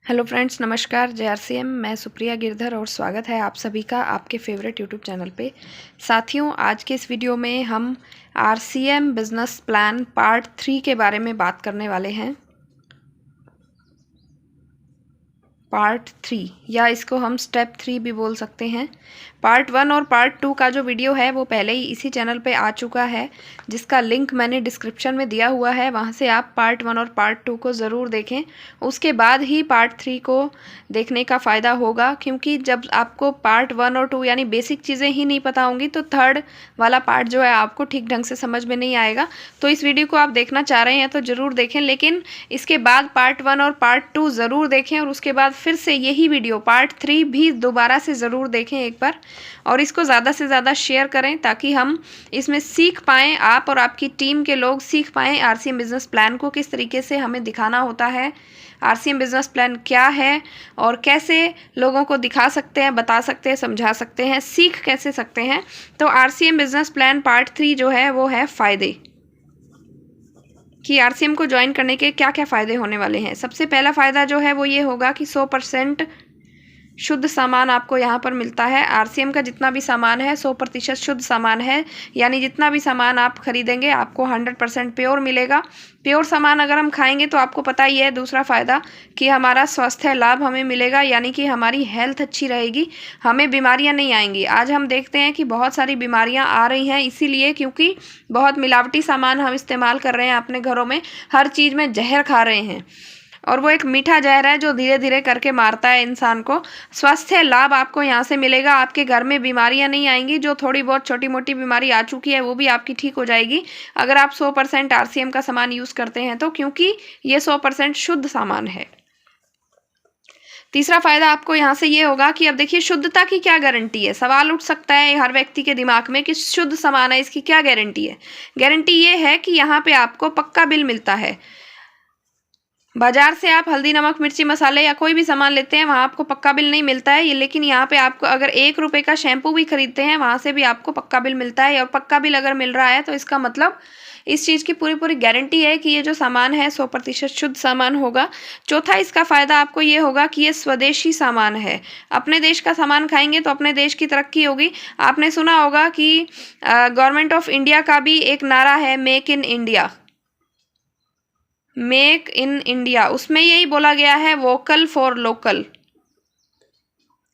Hello friends, नमस्कार। JRCM, मैं सुप्रिया गिरधर और स्वागत है आप सभी का आपके फेवरेट यूट्यूब चैनल पे। साथियों, आज के इस वीडियो में हम RCM बिजनेस प्लान पार्ट 3 के बारे में बात करने वाले हैं। पार्ट 3 या इसको हम स्टेप 3 भी बोल सकते हैं। पार्ट 1 और पार्ट 2 का जो वीडियो है वो पहले ही इसी चैनल पे आ चुका है, जिसका लिंक मैंने डिस्क्रिप्शन में दिया हुआ है। वहाँ से आप पार्ट 1 और पार्ट 2 को ज़रूर देखें, उसके बाद ही पार्ट 3 को देखने का फ़ायदा होगा। क्योंकि जब आपको पार्ट 1 और 2 यानी बेसिक चीज़ें ही नहीं पता होंगी तो थर्ड वाला पार्ट जो है आपको ठीक ढंग से समझ में नहीं आएगा। तो इस वीडियो को आप देखना चाह रहे हैं तो ज़रूर देखें, लेकिन इसके बाद पार्ट 1 और पार्ट 2 ज़रूर देखें और उसके बाद फिर से यही वीडियो पार्ट 3 भी दोबारा से ज़रूर देखें एक बार, और इसको ज़्यादा से ज़्यादा शेयर करें ताकि हम इसमें सीख पाएँ, आप और आपकी टीम के लोग सीख पाएँ RCM बिजनेस प्लान को किस तरीके से हमें दिखाना होता है, RCM बिजनेस प्लान क्या है और कैसे लोगों को दिखा सकते हैं, बता सकते हैं, समझा सकते हैं, सीख कैसे सकते हैं। तो RCM बिजनेस प्लान पार्ट 3 जो है वो है फ़ायदे, कि RCM को ज्वाइन करने के क्या क्या फ़ायदे होने वाले हैं। सबसे पहला फ़ायदा जो है वो ये होगा कि 100% शुद्ध सामान आपको यहाँ पर मिलता है। RCM का जितना भी सामान है 100% शुद्ध सामान है, यानी जितना भी सामान आप खरीदेंगे आपको 100% प्योर मिलेगा। प्योर सामान अगर हम खाएंगे तो आपको पता ही है दूसरा फ़ायदा कि हमारा स्वास्थ्य लाभ हमें मिलेगा, यानी कि हमारी हेल्थ अच्छी रहेगी, हमें बीमारियां नहीं आएंगी। आज हम देखते हैं कि बहुत सारी बीमारियां आ रही हैं, इसीलिए क्योंकि बहुत मिलावटी सामान हम इस्तेमाल कर रहे हैं अपने घरों में, हर चीज़ में जहर खा रहे हैं और वो एक मीठा जहर है जो धीरे धीरे करके मारता है इंसान को। स्वास्थ्य लाभ आपको यहाँ से मिलेगा, आपके घर में बीमारियाँ नहीं आएंगी, जो थोड़ी बहुत छोटी मोटी बीमारी आ चुकी है वो भी आपकी ठीक हो जाएगी अगर आप 100% RCM का सामान यूज़ करते हैं तो, क्योंकि ये 100% शुद्ध सामान है। तीसरा फायदा आपको यहाँ से ये होगा कि अब देखिए शुद्धता की क्या गारंटी है। सवाल उठ सकता है हर व्यक्ति के दिमाग में कि शुद्ध सामान है, इसकी क्या गारंटी है। गारंटी ये है कि यहाँ पे आपको पक्का बिल मिलता है। बाजार से आप हल्दी नमक मिर्ची मसाले या कोई भी सामान लेते हैं वहाँ आपको पक्का बिल नहीं मिलता है, लेकिन यहाँ पे आपको अगर 1 रुपये का शैम्पू भी खरीदते हैं वहाँ से भी आपको पक्का बिल मिलता है। और पक्का बिल अगर मिल रहा है तो इसका मतलब इस चीज़ की पूरी पूरी गारंटी है कि ये जो सामान है 100% शुद्ध सामान होगा। चौथा इसका फ़ायदा आपको ये होगा कि ये स्वदेशी सामान है। अपने देश का सामान खाएंगे तो अपने देश की तरक्की होगी। आपने सुना होगा कि गवर्नमेंट ऑफ इंडिया का भी एक नारा है, make in India, make in India. उसमें यही बोला गया है वोकल फॉर लोकल,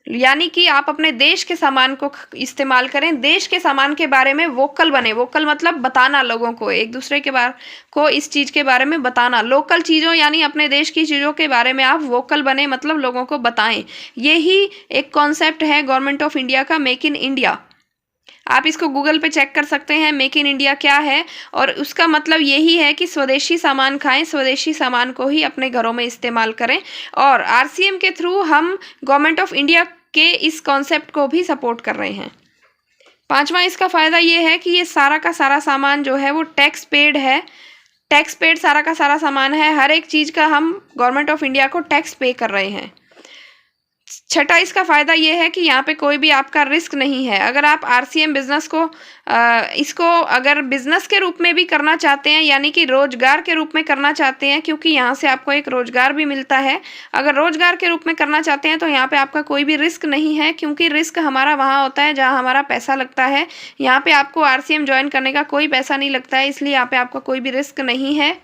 यानी कि आप अपने देश के सामान को इस्तेमाल करें, देश के सामान के बारे में वोकल बने। वोकल मतलब बताना, लोगों को एक दूसरे के बारे को इस चीज़ के बारे में बताना। लोकल चीज़ों यानी अपने देश की चीज़ों के बारे में आप वोकल बने, मतलब लोगों को बताएं। यही एक कॉन्सेप्ट है गवर्नमेंट ऑफ इंडिया का, मेक इन इंडिया। आप इसको गूगल पे चेक कर सकते हैं मेक इन इंडिया क्या है, और उसका मतलब यही है कि स्वदेशी सामान खाएं, स्वदेशी सामान को ही अपने घरों में इस्तेमाल करें। और RCM के थ्रू हम गवर्नमेंट ऑफ इंडिया के इस कॉन्सेप्ट को भी सपोर्ट कर रहे हैं। पांचवा इसका फ़ायदा ये है कि ये सारा का सारा सामान जो है वो टैक्स पेड है। टैक्स पेड सारा का सारा सामान है, हर एक चीज़ का हम गवर्नमेंट ऑफ इंडिया को टैक्स पे कर रहे हैं। छठा इसका फ़ायदा ये है कि यहाँ पे कोई भी आपका रिस्क नहीं है। अगर आप RCM बिज़नेस को इसको अगर बिज़नेस के रूप में भी करना चाहते हैं, यानी कि रोज़गार के रूप में करना चाहते हैं, क्योंकि यहाँ से आपको एक रोज़गार भी मिलता है। अगर रोज़गार के रूप में करना चाहते हैं तो यहाँ पे आपका कोई भी रिस्क नहीं है, क्योंकि रिस्क हमारा वहाँ होता है जहाँ हमारा पैसा लगता है। यहाँ पे आपको RCM ज्वाइन करने का कोई पैसा नहीं लगता है, इसलिए यहाँ पे आपका कोई भी रिस्क नहीं है।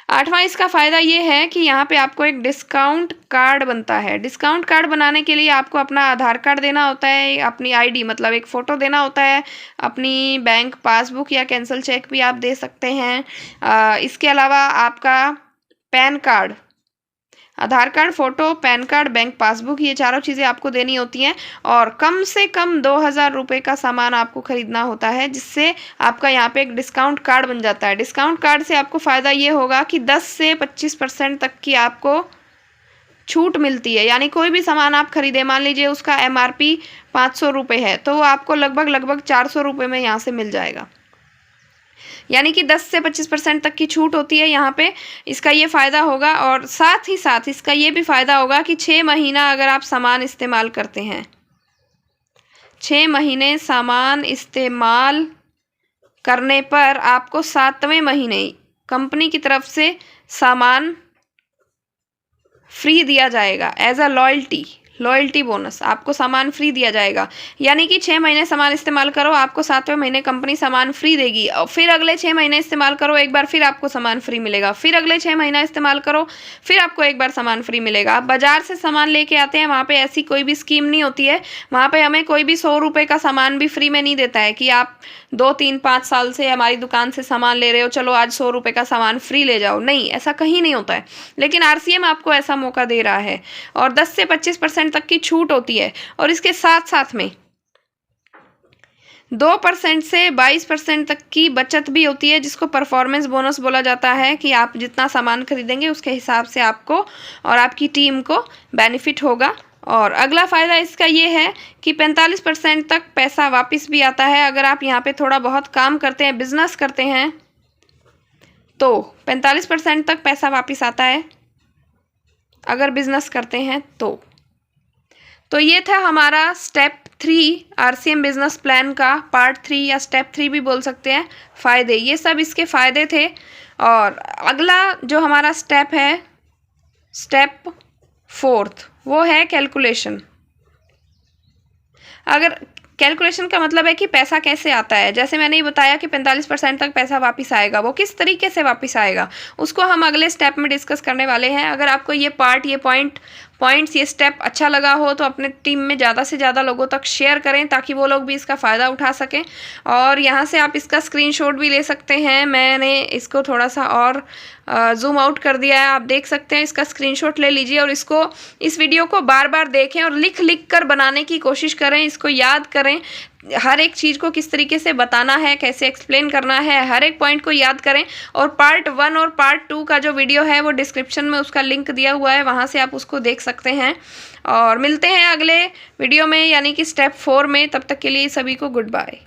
आठवां इसका फ़ायदा ये है कि यहाँ पे आपको एक डिस्काउंट कार्ड बनता है। डिस्काउंट कार्ड बनाने के लिए आपको अपना आधार कार्ड देना होता है, अपनी ID मतलब एक फ़ोटो देना होता है, अपनी बैंक पासबुक या कैंसिल चेक भी आप दे सकते हैं। इसके अलावा आपका PAN card, Aadhaar card, photo, PAN card, bank passbook, ये चारों चीज़ें आपको देनी होती हैं। और कम से कम 2000 रुपये का सामान आपको ख़रीदना होता है, जिससे आपका यहाँ पे एक डिस्काउंट कार्ड बन जाता है। डिस्काउंट कार्ड से आपको फ़ायदा ये होगा कि 10 से 25% तक की आपको छूट मिलती है। यानी कोई भी सामान आप खरीदें, मान लीजिए उसका MRP 500 रुपये है, तो आपको लगभग 400 रुपये में यहाँ से मिल जाएगा, यानी कि 10 से 25% तक की छूट होती है यहाँ पे। इसका ये फ़ायदा होगा, और साथ ही साथ इसका ये भी फ़ायदा होगा कि 6 महीना अगर आप सामान इस्तेमाल करते हैं, 6 महीने सामान इस्तेमाल करने पर आपको 7वें महीने कंपनी की तरफ से सामान फ्री दिया जाएगा एज अ लॉयल्टी बोनस। आपको सामान फ्री दिया जाएगा, यानी कि 6 महीने सामान इस्तेमाल करो, आपको 7वें महीने कंपनी सामान फ्री देगी, और फिर अगले 6 महीने इस्तेमाल करो एक बार, फिर आपको सामान फ्री मिलेगा, फिर अगले 6 महीना इस्तेमाल करो, फिर आपको एक बार सामान फ्री मिलेगा। आप बाजार से सामान लेके आते हैं, वहाँ पे ऐसी कोई भी स्कीम नहीं होती है। वहाँ पे हमें कोई भी 100 रुपये का सामान भी फ्री में नहीं देता है कि आप 2, 3, 5 साल से हमारी दुकान से सामान ले रहे हो, चलो आज 100 रुपये का सामान फ्री ले जाओ। नहीं, ऐसा कहीं नहीं होता है। लेकिन आरसीएम आपको ऐसा मौका दे रहा है, और 10 से 25% तक की छूट होती है, और इसके साथ साथ में 2% से 22% तक की बचत भी होती है, जिसको परफॉर्मेंस बोनस बोला जाता है कि आप जितना सामान खरीदेंगे उसके हिसाब से आपको और आपकी टीम को बेनिफिट होगा। और अगला फ़ायदा इसका ये है कि 45% तक पैसा वापस भी आता है। अगर आप यहाँ पे थोड़ा बहुत काम करते हैं, बिजनेस करते हैं, तो 45% तक पैसा वापस आता है अगर बिजनेस करते हैं तो ये था हमारा स्टेप 3 आरसीएम बिजनेस प्लान का पार्ट 3 या स्टेप 3 भी बोल सकते हैं। फ़ायदे, ये सब इसके फ़ायदे थे। और अगला जो हमारा स्टेप है, स्टेप 4, वो है कैलकुलेशन। अगर कैलकुलेशन का मतलब है कि पैसा कैसे आता है। जैसे मैंने ये बताया कि 45% तक पैसा वापस आएगा, वो किस तरीके से वापस आएगा उसको हम अगले स्टेप में डिस्कस करने वाले हैं। अगर आपको ये पार्ट, ये पॉइंट्स, ये स्टेप अच्छा लगा हो तो अपने टीम में ज़्यादा से ज़्यादा लोगों तक शेयर करें, ताकि वो लोग भी इसका फ़ायदा उठा सकें। और यहाँ से आप इसका स्क्रीनशॉट भी ले सकते हैं। मैंने इसको थोड़ा सा और जूम आउट कर दिया है, आप देख सकते हैं। इसका स्क्रीनशॉट ले लीजिए और इस वीडियो को बार बार देखें और लिख कर बनाने की कोशिश करें, इसको याद करें। हर एक चीज़ को किस तरीके से बताना है, कैसे एक्सप्लेन करना है, हर एक पॉइंट को याद करें। और पार्ट 1 और पार्ट 2 का जो वीडियो है वो डिस्क्रिप्शन में उसका लिंक दिया हुआ है, वहाँ से आप उसको देख सकते हैं। और मिलते हैं अगले वीडियो में, यानी कि स्टेप 4 में। तब तक के लिए सभी को गुड बाय।